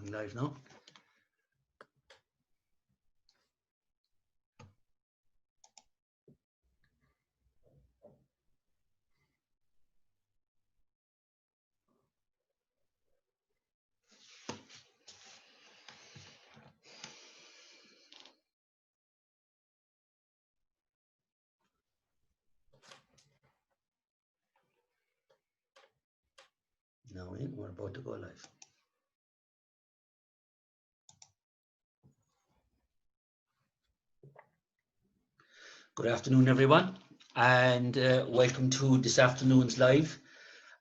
Going live now. Now we're about to go live. Good afternoon, everyone, and welcome to this afternoon's live.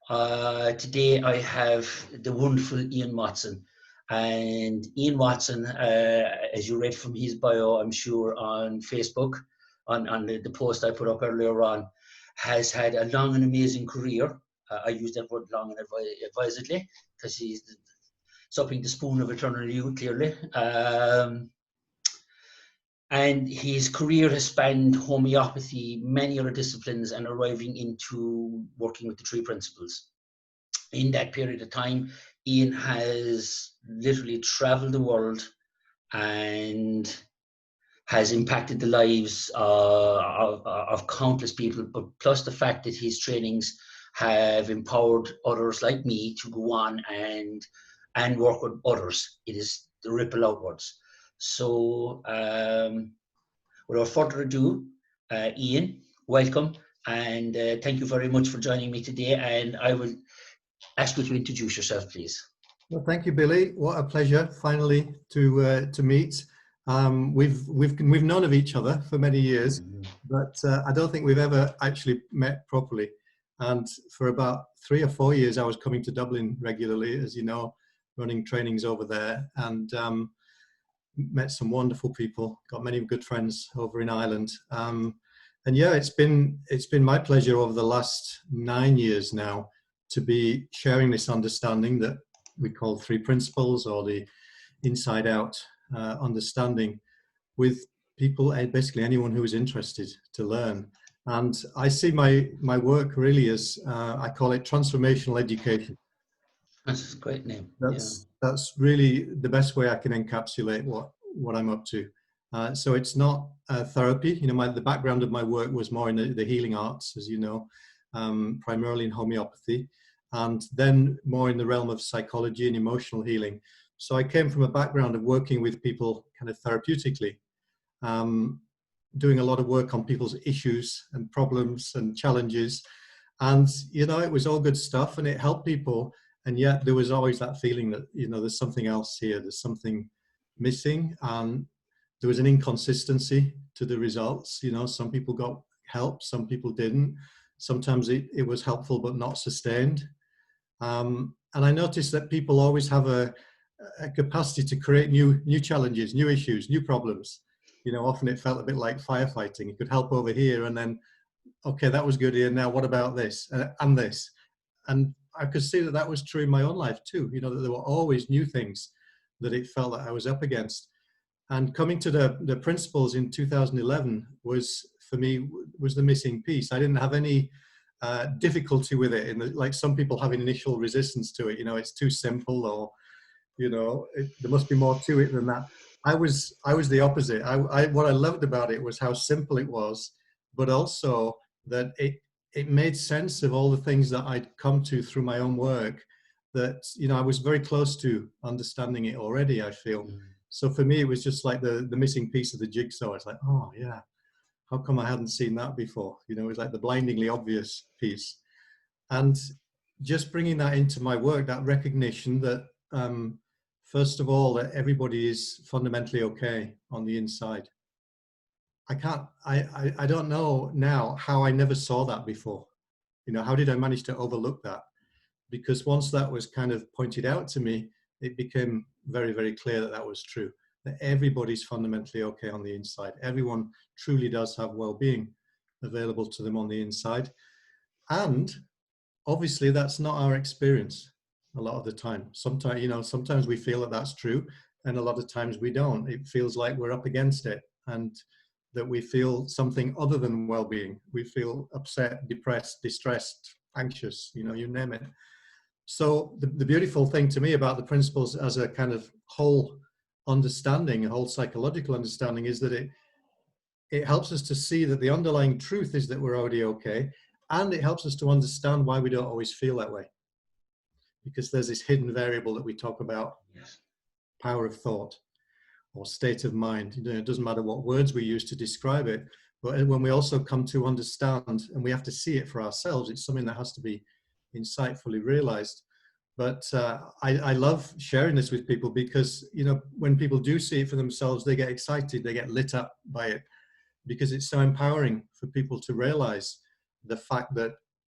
Today I have the wonderful Ian Watson. And Ian Watson, as you read from his bio, I'm sure, on Facebook, on the post I put up earlier on, has had a long and amazing career. I use that word long and advisedly, because he's supping the spoon of eternal youth, clearly. And his career has spanned homeopathy, many other disciplines, and arriving into working with the three principles. In that period of time, Ian has literally traveled the world and has impacted the lives of countless people, but plus the fact that his trainings have empowered others like me to go on and work with others. It is the ripple outwards. So without further ado, Ian, welcome, and thank you very much for joining me today. And I will ask you to introduce yourself, please. Well, thank you, Billy. What a pleasure, finally, to meet. We've known of each other for many years, but I don't think we've ever actually met properly. And for about 3 or 4 years, I was coming to Dublin regularly, as you know, running trainings over there, and met some wonderful people. Got many good friends over in Ireland. And yeah, it's been my pleasure over the last 9 years now to be sharing this understanding that we call three principles, or the inside out understanding, with people, basically anyone who is interested to learn. And I see my work really as, I call it transformational education. That's a great name. That's really the best way I can encapsulate what I'm up to. So it's not therapy. You know, the background of my work was more in the healing arts, as you know, primarily in homeopathy, and then more in the realm of psychology and emotional healing. So I came from a background of working with people kind of therapeutically, doing a lot of work on people's issues and problems and challenges. And, you know, it was all good stuff and it helped people. And yet there was always that feeling that, you know, there's something else here, there's something missing. And there was an inconsistency to the results. You know, some people got help, some people didn't. Sometimes it was helpful, but not sustained. And I noticed that people always have a capacity to create new challenges, new issues, new problems. You know, often it felt a bit like firefighting. You could help over here and then, okay, that was good here. Now what about this and this? And I could see that was true in my own life too. You know, that there were always new things that it felt that I was up against. And coming to the principles in 2011 was, for me, was the missing piece. I didn't have any difficulty with it. Like some people have an initial resistance to it. You know, it's too simple, or, you know, there must be more to it than that. I was the opposite. What I loved about it was how simple it was, but also that it made sense of all the things that I'd come to through my own work, that, you know, I was very close to understanding it already, I feel. So for me, it was just like the missing piece of the jigsaw. It's like, oh yeah, how come I hadn't seen that before? You know, it was like the blindingly obvious piece. And just bringing that into my work, that recognition that, first of all, that everybody is fundamentally okay on the inside. I don't know now how I never saw that before. You know, how did I manage to overlook that? Because once that was kind of pointed out to me, it became very, very clear that that was true, that everybody's fundamentally okay on the inside. Everyone truly does have well-being available to them on the inside. And obviously that's not our experience a lot of the time. Sometimes, you know, sometimes we feel that that's true, and a lot of times we don't. It feels like we're up against it, and that we feel something other than well-being. We feel upset, depressed, distressed, anxious, you know, you name it. So the beautiful thing to me about the principles as a kind of whole understanding, a whole psychological understanding, is that it helps us to see that the underlying truth is that we're already okay, and it helps us to understand why we don't always feel that way. Because there's this hidden variable that we talk about, Yes. power of thought or state of mind. You know, it doesn't matter what words we use to describe it, but when we also come to understand, and we have to see it for ourselves, it's something that has to be insightfully realized. But I love sharing this with people because, you know, when people do see it for themselves, they get excited, they get lit up by it, because it's so empowering for people to realize the fact that,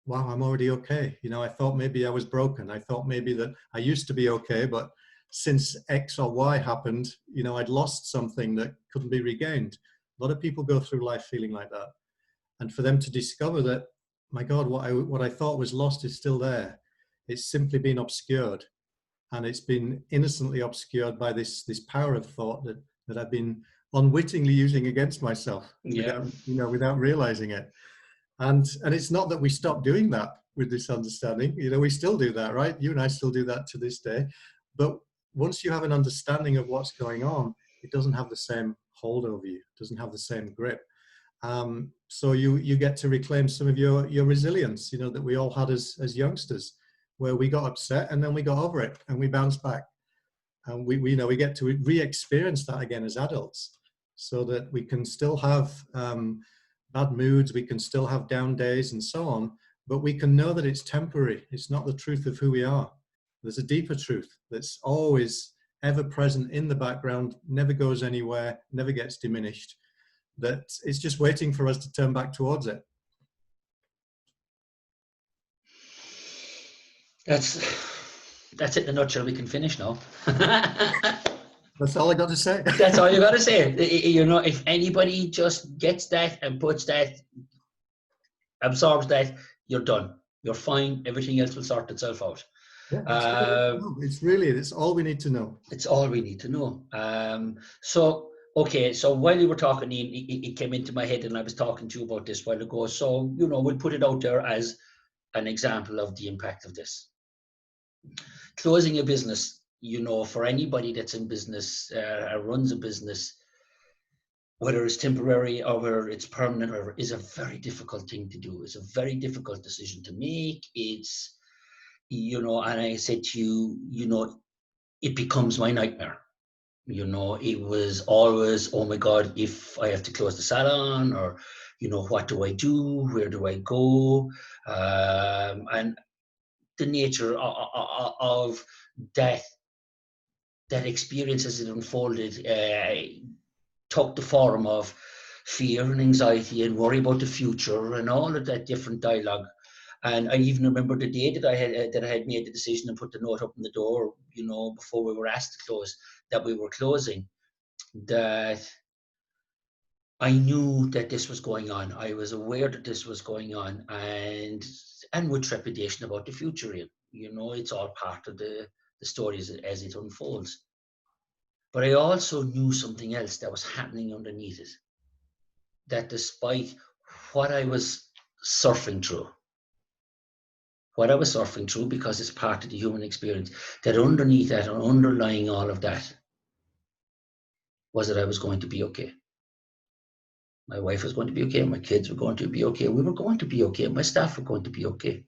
wow, I'm already okay. You know, I thought maybe I was broken. I thought maybe that I used to be okay, but since X or Y happened, you know, I'd lost something that couldn't be regained. A lot of people go through life feeling like that. And for them to discover that, my God, what I thought was lost is still there. It's simply been obscured. And it's been innocently obscured by this power of thought that I've been unwittingly using against myself Yeah. without realizing it. And it's not that we stop doing that with this understanding. You know, we still do that, right? You and I still do that to this day. But once you have an understanding of what's going on, it doesn't have the same hold over you. It doesn't have the same grip. So you get to reclaim some of your resilience, you know, that we all had as youngsters, where we got upset and then we got over it and we bounced back. And we you know, we get to re-experience that again as adults, so that we can still have bad moods, we can still have down days and so on, but we can know that it's temporary. It's not the truth of who we are. There's a deeper truth that's always ever present in the background, never goes anywhere, never gets diminished, that it's just waiting for us to turn back towards it. That's it in a nutshell. We can finish now. That's all I got to say. That's all you got to say. You know, if anybody just gets that and puts that, absorbs that, you're done. You're fine. Everything else will sort itself out. Yeah, it's all we need to know. It's all we need to know. So, okay, so while you were talking, Ian, it came into my head, and I was talking to you about this a while ago. So, you know, we'll put it out there as an example of the impact of this. Closing a business, you know, for anybody that's in business, runs a business, whether it's temporary or whether it's permanent, or is a very difficult thing to do. It's a very difficult decision to make. It's, you know, and I said to you, you know, it becomes my nightmare. You know, it was always, oh my God, if I have to close the salon, or, you know, what do I do? Where do I go? And the nature of that experience as it unfolded took the form of fear and anxiety and worry about the future and all of that different dialogue. And I even remember the day that I had made the decision and put the note up on the door, you know, before we were asked to close, that we were closing, that I knew that this was going on. I was aware that this was going on, and with trepidation about the future. You know, it's all part of the story as it unfolds. But I also knew something else that was happening underneath it. That despite what I was surfing through, because it's part of the human experience, that underneath that and underlying all of that was that I was going to be okay. My wife was going to be okay. My kids were going to be okay. We were going to be okay. My staff were going to be okay.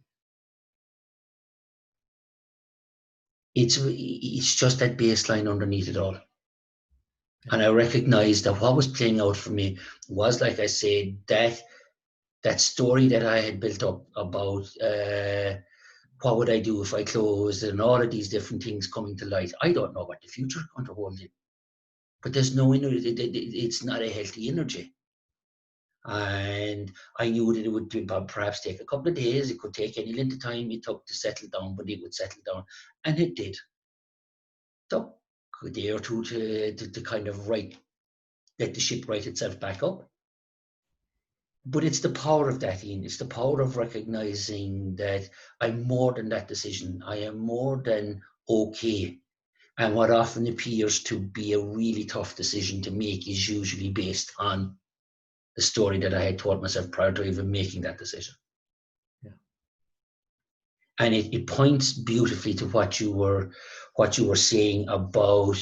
It's just that baseline underneath it all. And I recognized that what was playing out for me was, like I said, that story that I had built up about what would I do if I closed, and all of these different things coming to light. I don't know what the future is going to hold in, but there's no energy. It's not a healthy energy. And I knew that it would perhaps take a couple of days. It could take any length of time it took to settle down, but it would settle down. And it did. It took a day or two to kind of let the ship right itself back up. But it's the power of that, Ian. It's the power of recognizing that I'm more than that decision. I am more than okay. And what often appears to be a really tough decision to make is usually based on the story that I had told myself prior to even making that decision. Yeah. And it points beautifully to what you were saying about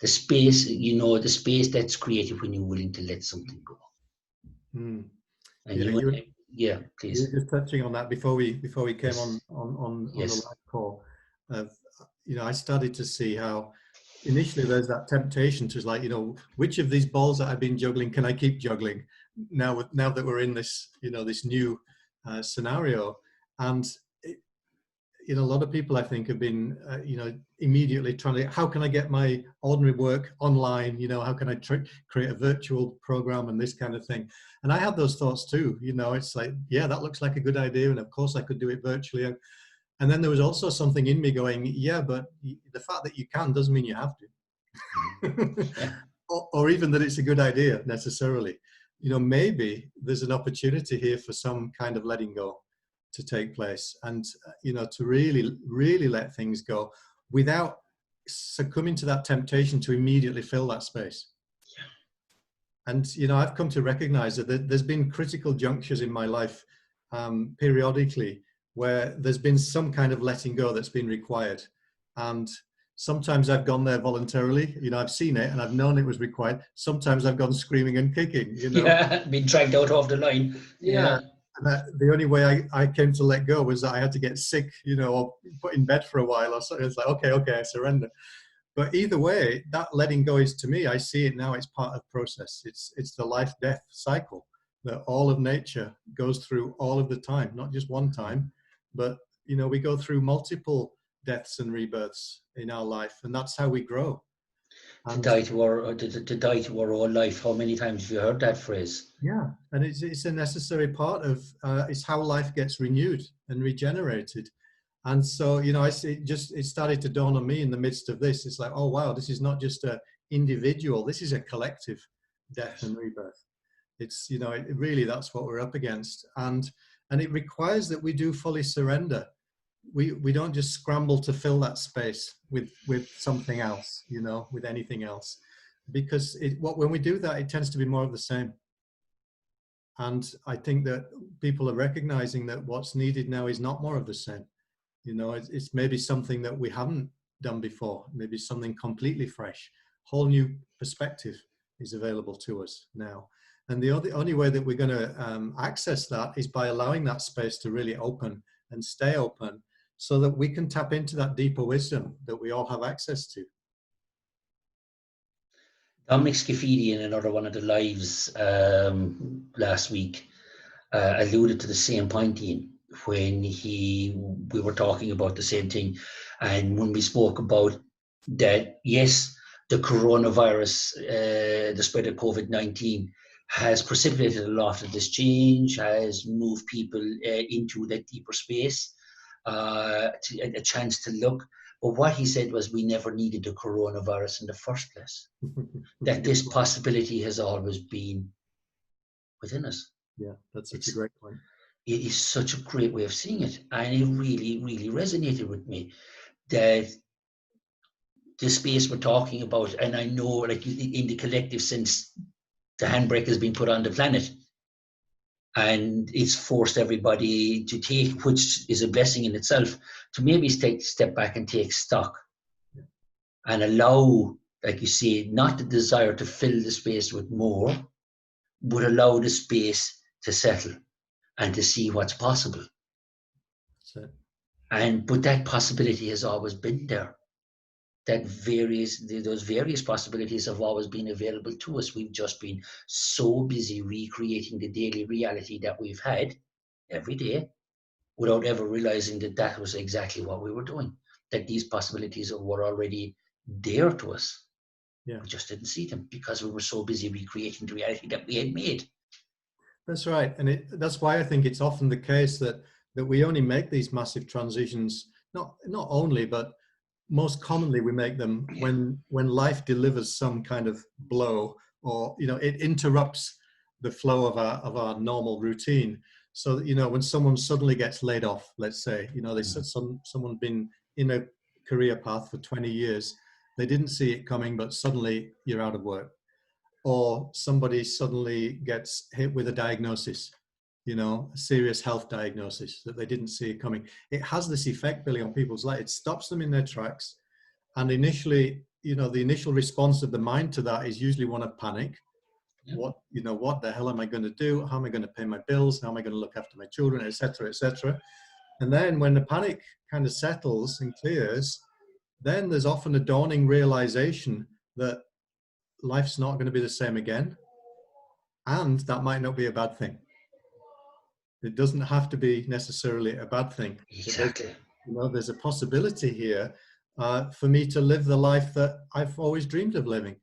the space, the space that's created when you're willing to let something go. Mm. And Yeah, you yeah, you were please. just touching on that before we came Yes, on the yes, live call. Of, I started to see how initially there's that temptation to like, which of these balls that I've been juggling can I keep juggling now that we're in this, this new scenario. And a lot of people I think have been, immediately trying to, how can I get my ordinary work online? How can I create a virtual program and this kind of thing? And I had those thoughts too. It's like, yeah, that looks like a good idea, and of course I could do it virtually. And then there was also something in me going, yeah, but the fact that you can doesn't mean you have to. yeah. or even that it's a good idea necessarily. Maybe there's an opportunity here for some kind of letting go to take place, and to really, really let things go without succumbing to that temptation to immediately fill that space. And I've come to recognize that there's been critical junctures in my life, periodically, where there's been some kind of letting go that's been required. And sometimes I've gone there voluntarily, I've seen it and I've known it was required. Sometimes I've gone screaming and kicking. Yeah, being dragged out off the line. Yeah. Yeah. And the only way I came to let go was that I had to get sick, or put in bed for a while or something. It's like, okay, I surrender. But either way, that letting go is, to me, I see it now, it's part of the process. It's the life-death cycle that all of nature goes through all of the time, not just one time, but, we go through multiple deaths and rebirths in our life, and that's how we grow. To And die to our own life. How many times have you heard that phrase? yeah, and it's a necessary part of, it's how life gets renewed and regenerated. And so, I see, it started to dawn on me in the midst of this. It's like, oh, wow, this is not just a individual. This is a collective death and rebirth. It's, really, that's what we're up against. And it requires that we do fully surrender. We don't just scramble to fill that space with something else, with anything else. Because when we do that, it tends to be more of the same. And I think that people are recognizing that what's needed now is not more of the same. It's maybe something that we haven't done before, maybe something completely fresh, whole new perspective is available to us now. And the only way that we're going to access that is by allowing that space to really open and stay open, so that we can tap into that deeper wisdom that we all have access to. Dominic Scafidi, in another one of the lives last week, alluded to the same point, Ian, when we were talking about the same thing, and when we spoke about that, yes, the coronavirus, the spread of COVID-19, has precipitated a lot of this change, has moved people into that deeper space, a chance to look. But what he said was, we never needed the coronavirus in the first place. That's a That good this point. possibility has always been within us. Yeah, that's such a It's great point. it is such a great way of seeing it, and it really, really resonated with me that the space we're talking about, and I know, like, in the collective sense, the handbrake has been put on the planet, and it's forced everybody to take, which is a blessing in itself, to maybe take a step back and take stock and allow, like you say, not the desire to fill the space with more, but allow the space to settle and to see what's possible. So, But that possibility has always been there. Those various possibilities have always been available to us. We've just been so busy recreating the daily reality that we've had every day, without ever realizing that that was exactly what we were doing, that these possibilities were already there to us. yeah. We just didn't see them because we were so busy recreating the reality that we had made. That's right, and that's why I think it's often the case that we only make these massive transitions, not only, but most commonly we make them when life delivers some kind of blow, or it interrupts the flow of our normal routine. So that, when someone suddenly gets laid off, let's say, they said someone's been in a career path for 20 years, they didn't see it coming, but suddenly you're out of work. Or somebody suddenly gets hit with a diagnosis, you know, a serious health diagnosis that they didn't see it coming. It has this effect, Billy, on people's life. It stops them in their tracks. And initially, you know, the initial response of the mind to that is usually one of panic. Yep. What the hell am I going to do? How am I going to pay my bills? How am I going to look after my children, etc., etc. And then when the panic kind of settles and clears, then there's often a dawning realization that life's not going to be the same again. And that might not be a bad thing. It doesn't have to be necessarily a bad thing. Exactly. There's a possibility here for me to live the life that I've always dreamed of living.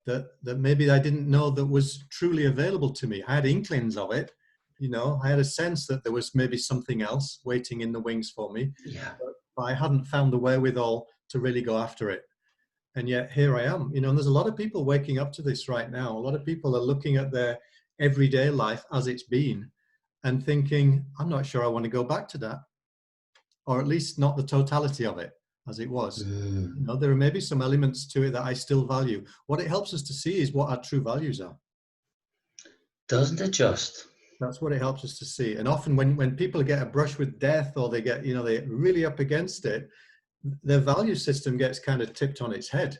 That maybe I didn't know that was truly available to me. I had inklings of it, you know. I had a sense that there was maybe something else waiting in the wings for me, Yeah. but I hadn't found the wherewithal to really go after it. And yet here I am, you know. And there's a lot of people waking up to this right now. A lot of people are looking at their everyday life as it's been and thinking, I'm not sure I want to go back to that, or at least not the totality of it as it was. Mm. You know, there are maybe some elements to it that I still value. What it helps us to see is what our true values are. Doesn't it just? That's what it helps us to see. And often when people get a brush with death, or they get, you know, they're really up against it, their value system gets kind of tipped on its head.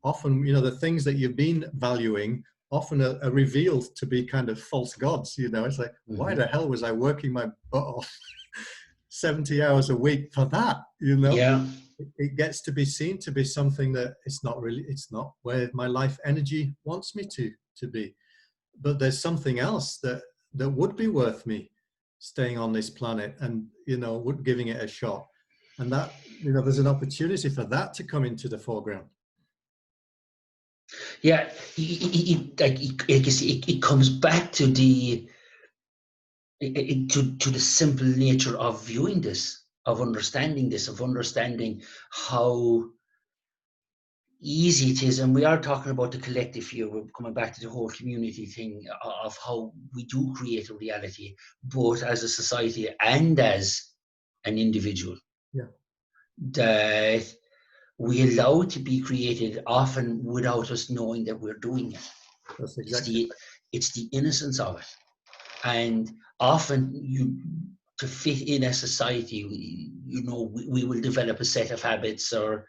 Often, you know, the things that you've been valuing often are revealed to be kind of false gods. You know, it's like, why the hell was I working my butt off 70 hours a week for that? You know, Yeah. it gets to be seen to be something that it's not where my life energy wants me to be. But there's something else that would be worth me staying on this planet and, you know, giving it a shot. And that, you know, there's an opportunity for that to come into the foreground. Yeah. It comes back to to the simple nature of viewing this, of understanding how easy it is. And we are talking about the collective here. We're coming back to the whole community thing of how we do create a reality, both as a society and as an individual. Yeah. That we allow to be created often without us knowing that we're doing it. That's exactly It's the innocence of it. And often to fit in a society, we will develop a set of habits or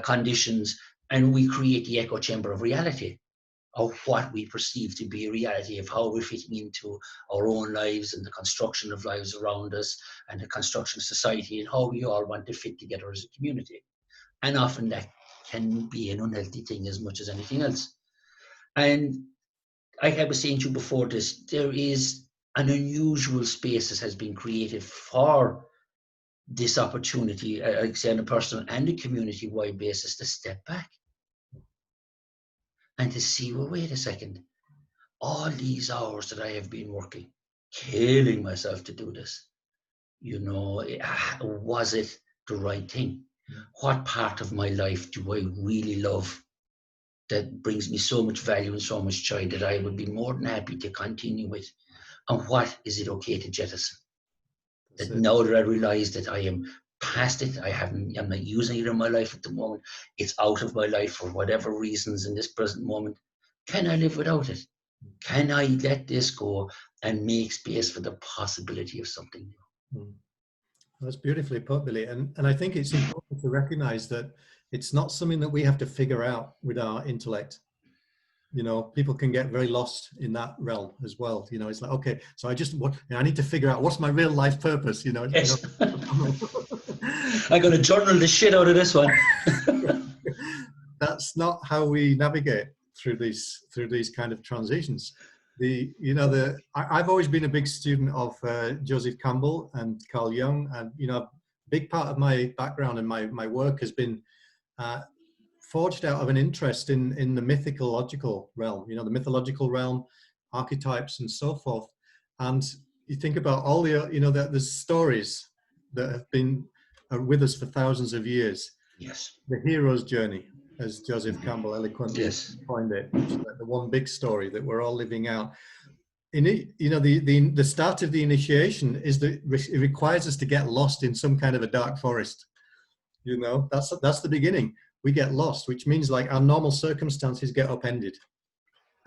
conditions, and we create the echo chamber of reality, of what we perceive to be a reality, of how we're fitting into our own lives and the construction of lives around us and the construction of society, and how we all want to fit together as a community. And often that can be an unhealthy thing as much as anything else. And like I was saying to you before this, there is an unusual space that has been created for this opportunity, like say on a personal and a community-wide basis, to step back and to see, well, wait a second, all these hours that I have been working, killing myself to do this, you know, was it the right thing? What part of my life do I really love that brings me so much value and so much joy that I would be more than happy to continue with? And what is it okay to jettison? That now that I realize that I am past it, I'm not using it in my life at the moment, it's out of my life for whatever reasons in this present moment, can I live without it? Can I let this go and make space for the possibility of something new? That's beautifully put, Billy. And I think it's important to recognize that it's not something that we have to figure out with our intellect. You know, people can get very lost in that realm as well. You know, it's like, okay, so I need to figure out what's my real life purpose, you know. Yes. I'm going to journal the shit out of this one. That's not how we navigate through these kind of transitions. I've always been a big student of Joseph Campbell and Carl Jung, and you know, a big part of my background and my work has been forged out of an interest in the mythological realm. You know, the mythological realm, archetypes, and so forth. And you think about all the stories that have been with us for thousands of years. Yes. The hero's journey, as Joseph Campbell eloquently coined it, which is like the one big story that we're all living out. In it, you know, the start of the initiation is that it requires us to get lost in some kind of a dark forest. You know, that's the beginning. We get lost, which means like our normal circumstances get upended.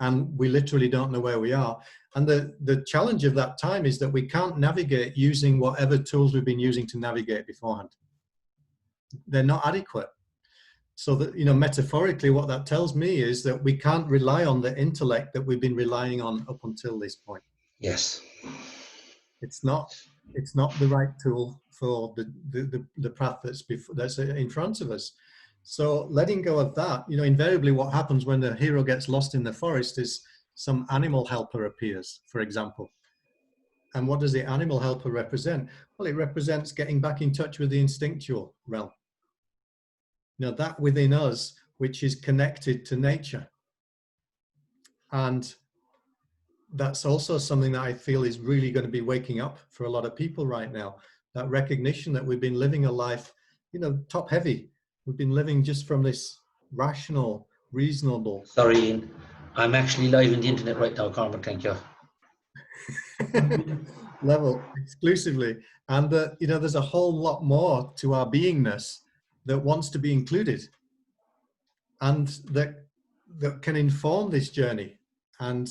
and we literally don't know where we are. And the challenge of that time is that we can't navigate using whatever tools we've been using to navigate beforehand. They're not adequate. So that, metaphorically, what that tells me is that we can't rely on the intellect that we've been relying on up until this point. Yes. It's not the right tool for the path that's in front of us. So letting go of that, invariably what happens when the hero gets lost in the forest is some animal helper appears, for example. And what does the animal helper represent? Well, it represents getting back in touch with the instinctual realm. That within us, which is connected to nature. And that's also something that I feel is really going to be waking up for a lot of people right now. That recognition that we've been living a life, top heavy. We've been living just from this rational, reasonable. Sorry, Ian. I'm actually live on the internet right now, Carmen. Thank you. level exclusively. And there's a whole lot more to our beingness that wants to be included and that can inform this journey. And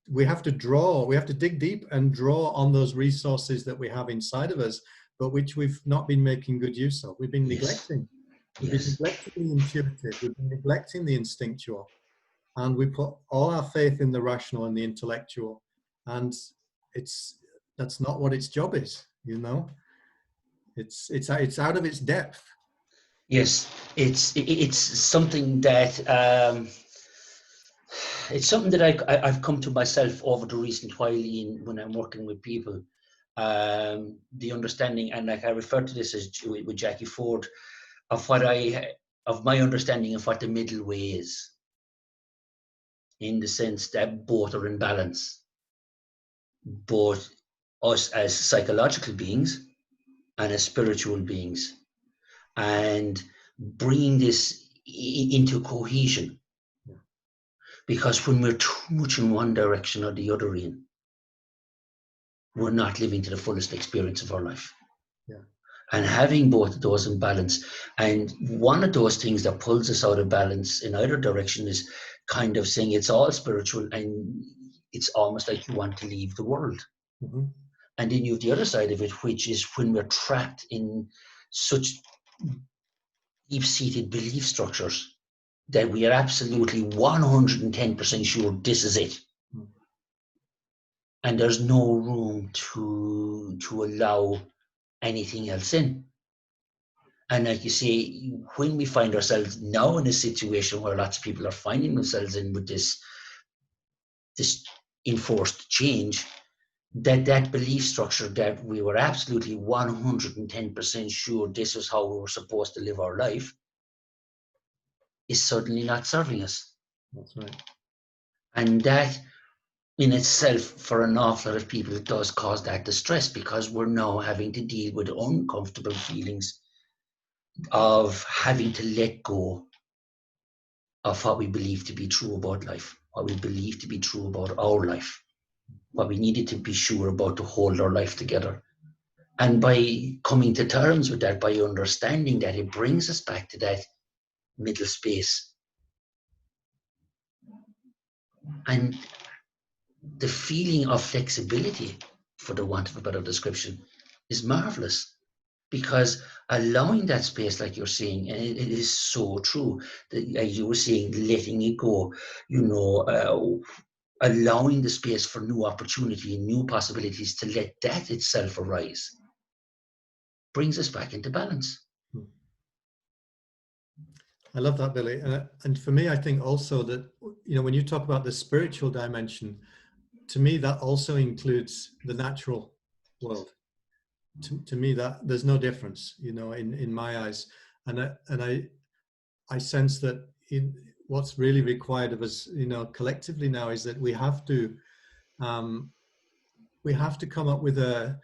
we have to dig deep and draw on those resources that we have inside of us, but which we've not been making good use of. We've been neglecting. We've been neglecting the intuitive. We've been neglecting the instinctual, and we put all our faith in the rational and the intellectual. And that's not what its job is. It's out of its depth. Yes, it's something that I've come to myself over the recent while when I'm working with people. The understanding, and like I refer to this as with Jackie Ford, of my understanding of what the middle way is, in the sense that both are in balance, both us as psychological beings and as spiritual beings, and bringing this into cohesion. Because when we're too much in one direction or the other, Ian, we're not living to the fullest experience of our life. Yeah. And having both of those in balance, and one of those things that pulls us out of balance in either direction is kind of saying it's all spiritual, and it's almost like you want to leave the world. Mm-hmm. And then you have the other side of it, which is when we're trapped in such deep-seated belief structures that we are absolutely 110% sure this is it. Mm. And there's no room to allow anything else in. And like you say, when we find ourselves now in a situation where lots of people are finding themselves in with this enforced change, that belief structure that we were absolutely 110% sure this was how we were supposed to live our life is suddenly not serving us. That's right. And that in itself, for an awful lot of people, it does cause that distress, because we're now having to deal with uncomfortable feelings of having to let go of what we believe to be true about life, what we believe to be true about our life, what we needed to be sure about to hold our life together. And by coming to terms with that, by understanding that, it brings us back to that middle space. And the feeling of flexibility, for the want of a better description, is marvelous, because allowing that space, like you're saying, and it is so true, that as you were saying, letting it go, allowing the space for new opportunity and new possibilities to let that itself arise, brings us back into balance. I love that, Billy. And for me, I think also that, when you talk about the spiritual dimension, to me, that also includes the natural world. To me, that there's no difference, in my eyes. And I sense that what's really required of us, collectively now, is that we have to come up with a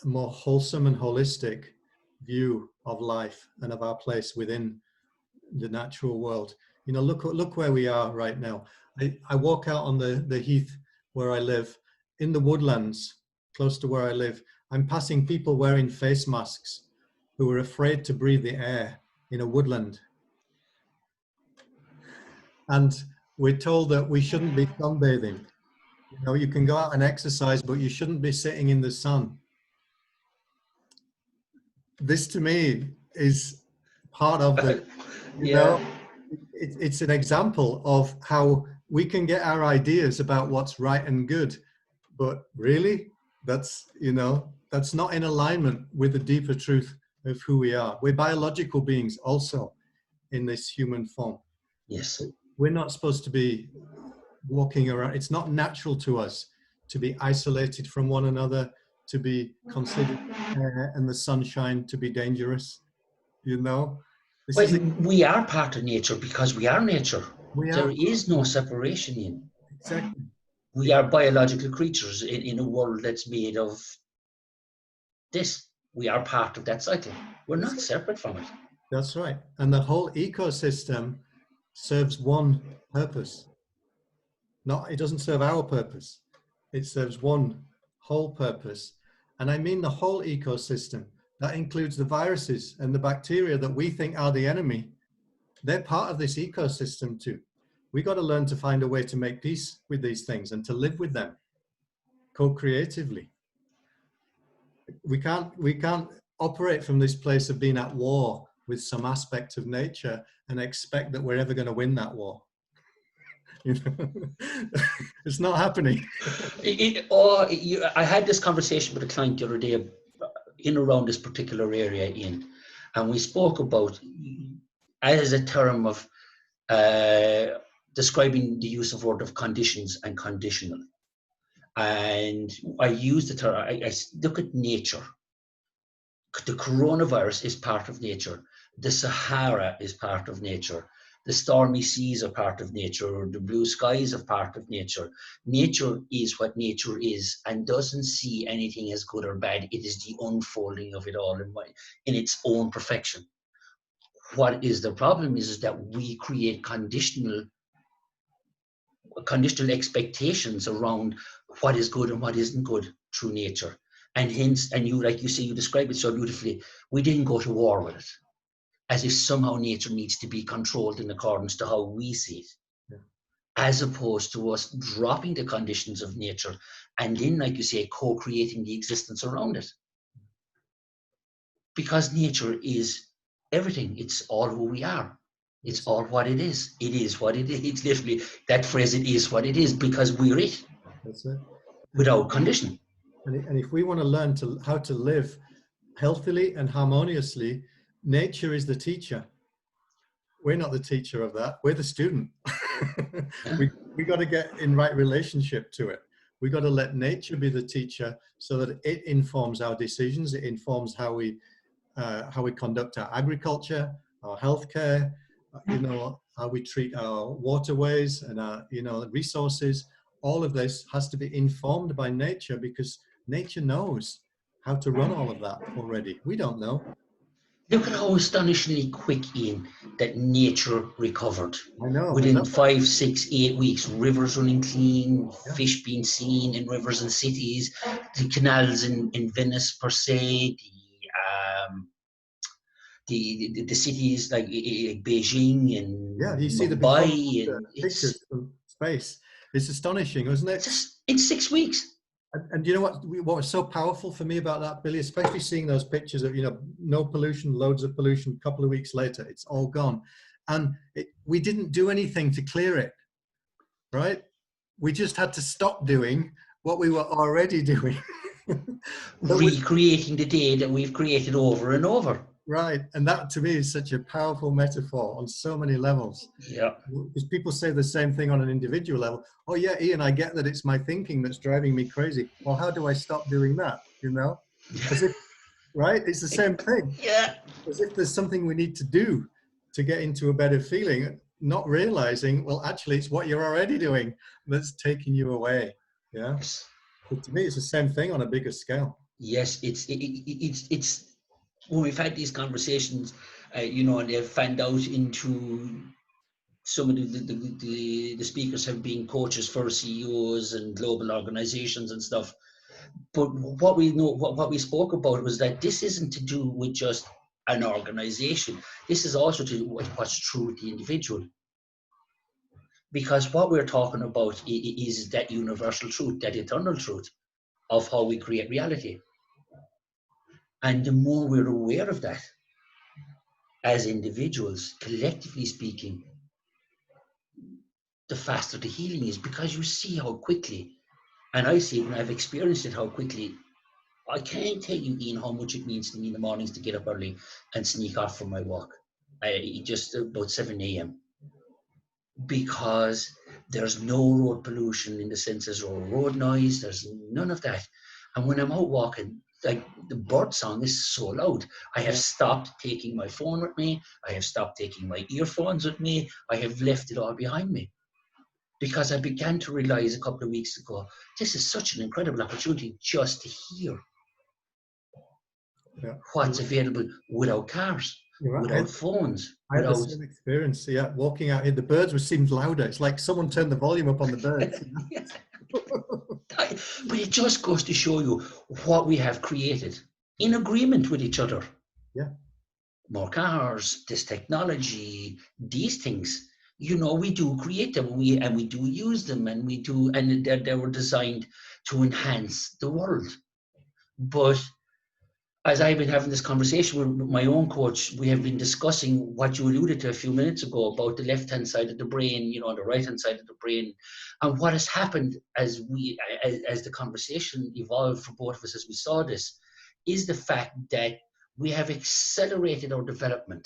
more wholesome and holistic view of life and of our place within the natural world. Look where we are right now. I walk out on the heath where I live, in the woodlands close to where I live. I'm passing people wearing face masks who are afraid to breathe the air in a woodland. And we're told that we shouldn't be sunbathing. You know, you can go out and exercise, but you shouldn't be sitting in the sun. This to me is part of the, you Yeah. know, it's an example of how we can get our ideas about what's right and good, but really, that's, you know, that's not in alignment with the deeper truth of who we are. We're biological beings also in this human form. Yes. We're not supposed to be walking around. It's not natural to us to be isolated from one another, to be considered air and the sunshine to be dangerous. You know, this Well, is we are part of nature because we are nature. we There are is no separation in. exactly. We are biological creatures in a world that's made of this. We are part of that cycle. We're That's not separate from it. that's right. And the whole ecosystem serves one purpose. Not, it doesn't serve our purpose. It serves one whole purpose. And I mean the whole ecosystem. That includes the viruses and the bacteria that we think are the enemy. They're part of this ecosystem too. We got to learn to find a way to make peace with these things and to live with them co-creatively. We can't operate from this place of being at war with some aspect of nature and expect that we're ever going to win that war. You know? It's not happening. I had this conversation with a client the other day in around this particular area, Ian, and we spoke about as a term of describing the use of word of conditions and conditional. And I use the term, I look at nature. The coronavirus is part of nature. The Sahara is part of nature. The stormy seas are part of nature. The blue skies are part of nature. Nature is what nature is and doesn't see anything as good or bad. It is the unfolding of it all in its own perfection. What is the problem is that we create conditional expectations around what is good and what isn't good through nature. And hence, and you, like you say, you describe it so beautifully, we didn't go to war with it, as if somehow nature needs to be controlled in accordance to how we see it, Yeah. as opposed to us dropping the conditions of nature and then, like you say, co-creating the existence around it. Because nature is everything. It's all who we are. It's That's, all what it is. It is what it is. It's literally that phrase, it is what it is, because we're it, that's it. And, without condition. and if we want to learn to how to live healthily and harmoniously, nature is the teacher. We're not the teacher of that. We're the student. Yeah? we got to get in right relationship to it. We got to let nature be the teacher so that it informs our decisions. It informs how we conduct our agriculture, our healthcare, you know, how we treat our waterways and our, you know, resources. All of this has to be informed by nature because nature knows how to run all of that already. We don't know. Look at how astonishingly quick, Ian, that nature recovered. I know. Is Within that? 5, 6, 8 weeks, rivers running clean, Yeah. fish being seen in rivers and cities, the canals in Venice per se, the cities like Beijing Yeah, you and see the before Mumbai, and pictures from space. It's astonishing, isn't it's it? just in 6 weeks. And you know what was so powerful for me about that, Billy, especially seeing those pictures of, you know, no pollution, loads of pollution, a couple of weeks later, it's all gone. And we didn't do anything to clear it, right? We just had to stop doing what we were already doing. That was Recreating the day that we've created over and over. right. And that to me is such a powerful metaphor on so many levels. Yeah. Because people say the same thing on an individual level. Oh yeah, Ian, I get that it's my thinking that's driving me crazy. Well, how do I stop doing that? You know, as if, right? It's the same thing. Yeah. As if there's something we need to do to get into a better feeling, not realizing, well, actually, it's what you're already doing that's taking you away. Yeah. Yes. So to me, it's the same thing on a bigger scale. Yes. It's when we've had these conversations, and they've fanned out into some of the speakers have been coaches for CEOs and global organizations and stuff. But what we know, what we spoke about was that this isn't to do with just an organization. This is also to do with what's true with the individual. Because what we're talking about is that universal truth, that eternal truth of how we create reality. And the more we're aware of that as individuals, collectively speaking, the faster the healing is, because you see how quickly, and I see it when I've experienced it, how quickly. I can't tell you, Ian, how much it means to me in the mornings to get up early and sneak off for my walk. Just about 7 a.m. Because there's no road pollution in the sense there's no road noise, there's none of that. And when I'm out walking, like the bird song is so loud. I have stopped taking my phone with me. I have stopped taking my earphones with me. I have left it all behind me. Because I began to realize a couple of weeks ago, this is such an incredible opportunity just to hear what's available without cars, without phones, I had the without. same experience. Yeah, walking out here, the birds were seemed louder. It's like someone turned the volume up on the birds. But it just goes to show you what we have created in agreement with each other. Yeah. More cars, this technology, these things. We do create them, and we do use them, and they were designed to enhance the world. But as I've been having this conversation with my own coach, we have been discussing what you alluded to a few minutes ago about the left-hand side of the brain, and the right-hand side of the brain. And what has happened as the conversation evolved for both of us as we saw this, is the fact that we have accelerated our development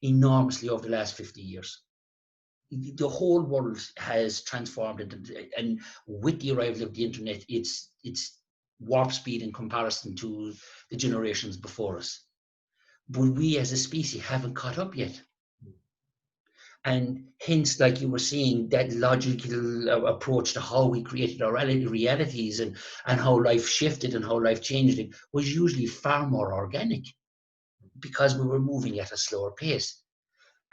enormously over the last 50 years. The whole world has transformed, and with the arrival of the internet, it's warp speed in comparison to the generations before us. But we as a species haven't caught up yet. And hence, like you were saying, that logical approach to how we created our realities and how life shifted and how life changed it was usually far more organic, because we were moving at a slower pace.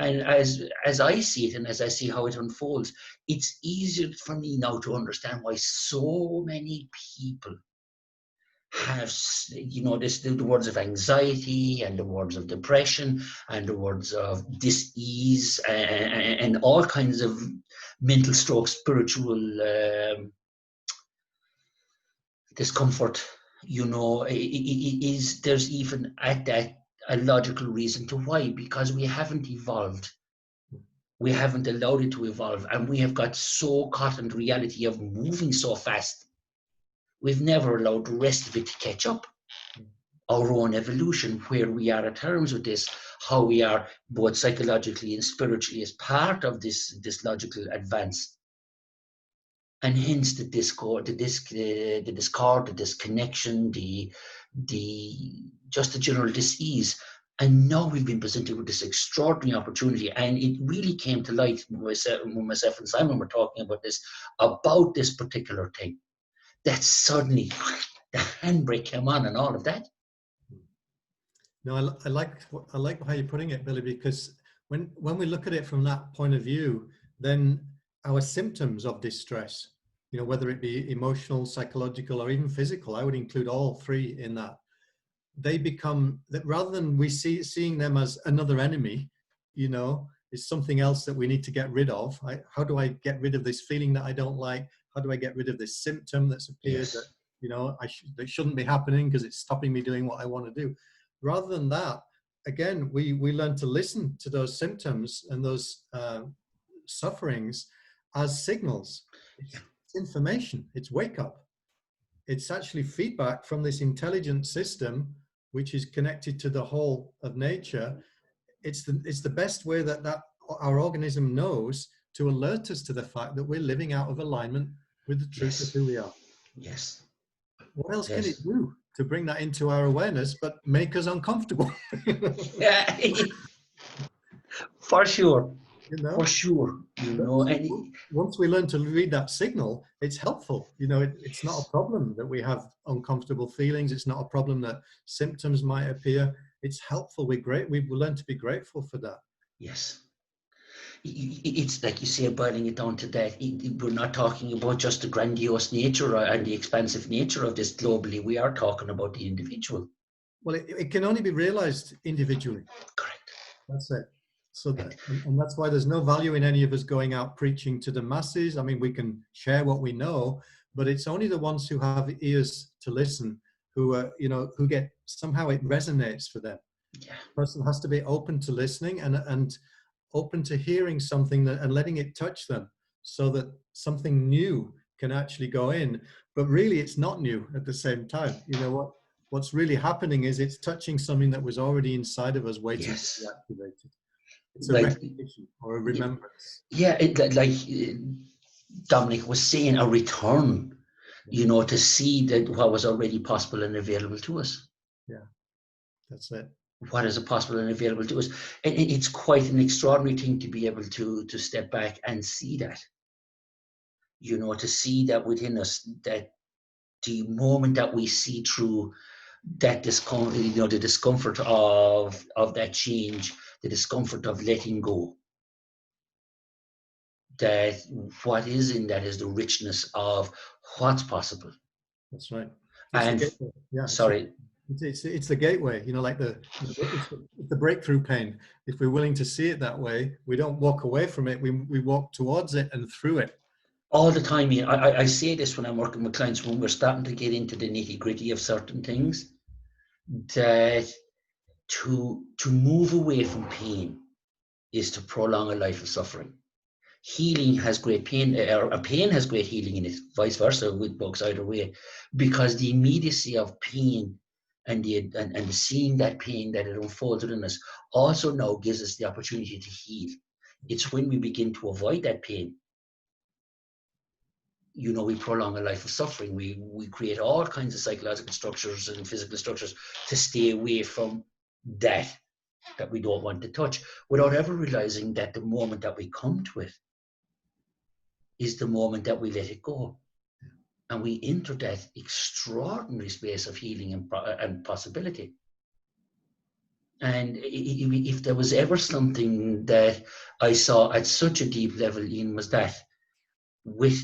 And as I see it, and as I see how it unfolds, it's easier for me now to understand why so many people have, the words of anxiety and the words of depression and the words of dis-ease and all kinds of mental stroke, spiritual discomfort. There's even at that a logical reason to why, because we haven't evolved. We haven't allowed it to evolve, and we have got so caught in the reality of moving so fast. We've never allowed the rest of it to catch up. Our own evolution, where we are at terms with this, how we are both psychologically and spiritually as part of this logical advance. And hence the discord, the disconnection, just the general dis-ease. And now we've been presented with this extraordinary opportunity, and it really came to light when myself and Simon were talking about this particular thing, that suddenly the handbrake came on and all of that. No, I like how you're putting it, Billy, because when we look at it from that point of view, then our symptoms of distress, whether it be emotional, psychological, or even physical, I would include all three in that. They become that, rather than we seeing them as another enemy, is something else that we need to get rid of. How do I get rid of this feeling that I don't like? How do I get rid of this symptom that's appeared that that shouldn't be happening because it's stopping me doing what I want to do? Rather than that, again, we learn to listen to those symptoms and those sufferings as signals. It's information. It's wake up. It's actually feedback from this intelligent system, which is connected to the whole of nature. It's the best way that our organism knows to alert us to the fact that we're living out of alignment with the truth of who we are. Yes. What else can it do to bring that into our awareness but make us uncomfortable? Yeah, for sure. For sure. Once we learn to read that signal, it's helpful. It's not a problem that we have uncomfortable feelings. It's not a problem that symptoms might appear. It's helpful. We've learned to be grateful for that. Yes. It's like you say, boiling it down to that. We're not talking about just the grandiose nature and the expansive nature of this globally. We are talking about the individual. Well, it can only be realized individually. Correct. That's it. So And and that's why there's no value in any of us going out preaching to the masses. I mean, we can share what we know, but it's only the ones who have ears to listen, who are, who get, somehow it resonates for them. yeah, Person has to be open to listening and open to hearing something and letting it touch them, so that something new can actually go in. But really, it's not new at the same time. What's really happening is it's touching something that was already inside of us, waiting to be yes, activated. It's a like recognition or a remembrance. yeah, Dominic was saying, a return, Yeah, to see that what was already possible and available to us. yeah, that's it. What is possible and available to us? It's quite an extraordinary thing to be able to step back and see that. To see that within us, that the moment that we see through that discomfort, the discomfort of that change, the discomfort of letting go, that what is in that is the richness of what's possible. That's right. It's the And gateway. Yeah, sorry, it's the gateway. Like it's the breakthrough pain. If we're willing to see it that way, we don't walk away from it. We walk towards it and through it. all the time, Ian, I say this when I'm working with clients, when we're starting to get into the nitty gritty of certain things, that to move away from pain is to prolong a life of suffering. Healing has great pain, or a pain has great healing in it, vice versa, with books either way, because the immediacy of pain and the seeing that pain that it unfolds within us also now gives us the opportunity to heal. It's when we begin to avoid that pain, we prolong a life of suffering. We create all kinds of psychological structures and physical structures to stay away from that we don't want to touch, without ever realizing that the moment that we come to it is the moment that we let it go, and we enter that extraordinary space of healing and possibility. And if there was ever something that I saw at such a deep level, Ian, was that with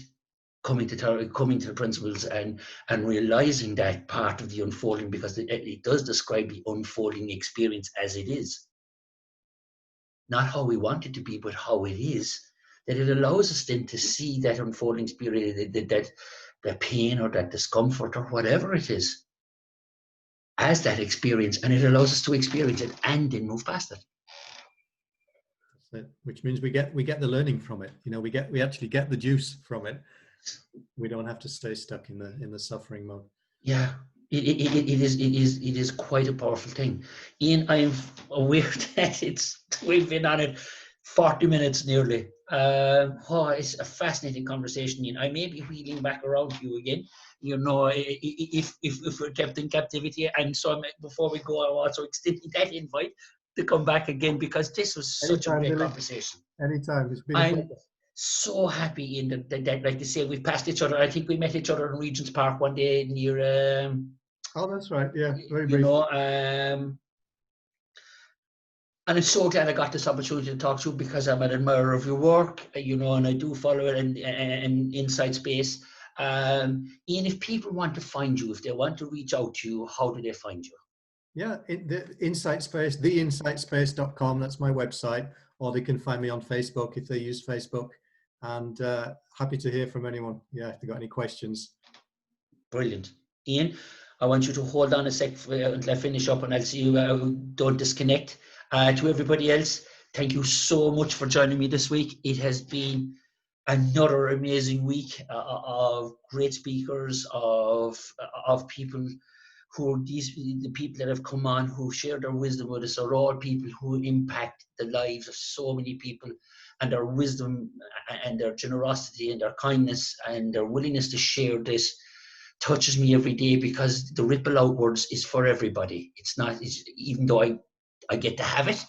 coming to the principles and realizing that part of the unfolding, because it does describe the unfolding experience as it is, not how we want it to be, but how it is. That it allows us then to see that unfolding spirit, that pain or that discomfort or whatever it is, as that experience, and it allows us to experience it and then move past it. That's it. Which means we get the learning from it. We actually get the juice from it. We don't have to stay stuck in the suffering mode. Yeah, it is quite a powerful thing. Ian, I'm aware that we've been on it 40 minutes nearly. It's a fascinating conversation, Ian. I may be wheeling back around to you again. If we're kept in captivity, and so before we go, I'm also extending that invite to come back again, because this was such a Anytime, great Billy. conversation. Anytime. It's been a I'm pleasure. so happy, Ian, that like you say, we've passed each other. I think we met each other in Regent's Park one day near Oh, that's right. Yeah, very you brief. know, and I'm so glad I got this opportunity to talk to you, because I'm an admirer of your work, and I do follow it in inside space. Ian, if people want to find you, if they want to reach out to you, how do they find you? Yeah, the Insight Space, theinsightspace.com. That's my website. Or they can find me on Facebook if they use Facebook. And happy to hear from anyone. Yeah, if they've got any questions. Brilliant. Ian, I want you to hold on a sec until I finish up, and I'll see you. Don't disconnect. To everybody else, thank you so much for joining me this week. It has been another amazing week of great speakers, of people the people that have come on, who share their wisdom with us, are all people who impact the lives of so many people, and their wisdom and their generosity and their kindness and their willingness to share this touches me every day, because the ripple outwards is for everybody. Even though I get to have it,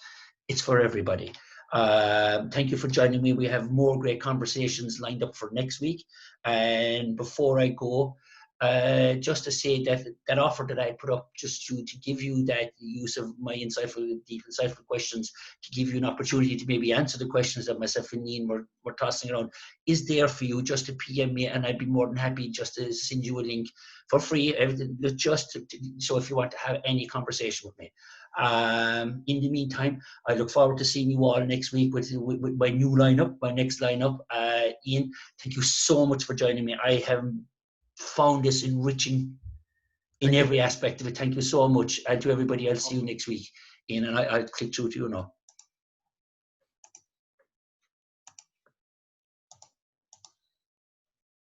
it's for everybody. Thank you for joining me. We have more great conversations lined up for next week. And before I go, just to say that that offer that I put up just to give you that use of my deep insightful questions, to give you an opportunity to maybe answer the questions that myself and Ian were tossing around, is there for you. Just to PM me, and I'd be more than happy just to send you a link for free, just so if you want to have any conversation with me. In the meantime, I look forward to seeing you all next week with my new lineup, my next lineup. Ian, thank you so much for joining me. I have found this enriching in every aspect of it. Thank you so much. And to everybody, I'll see you next week. Ian, and I'll click through to you now.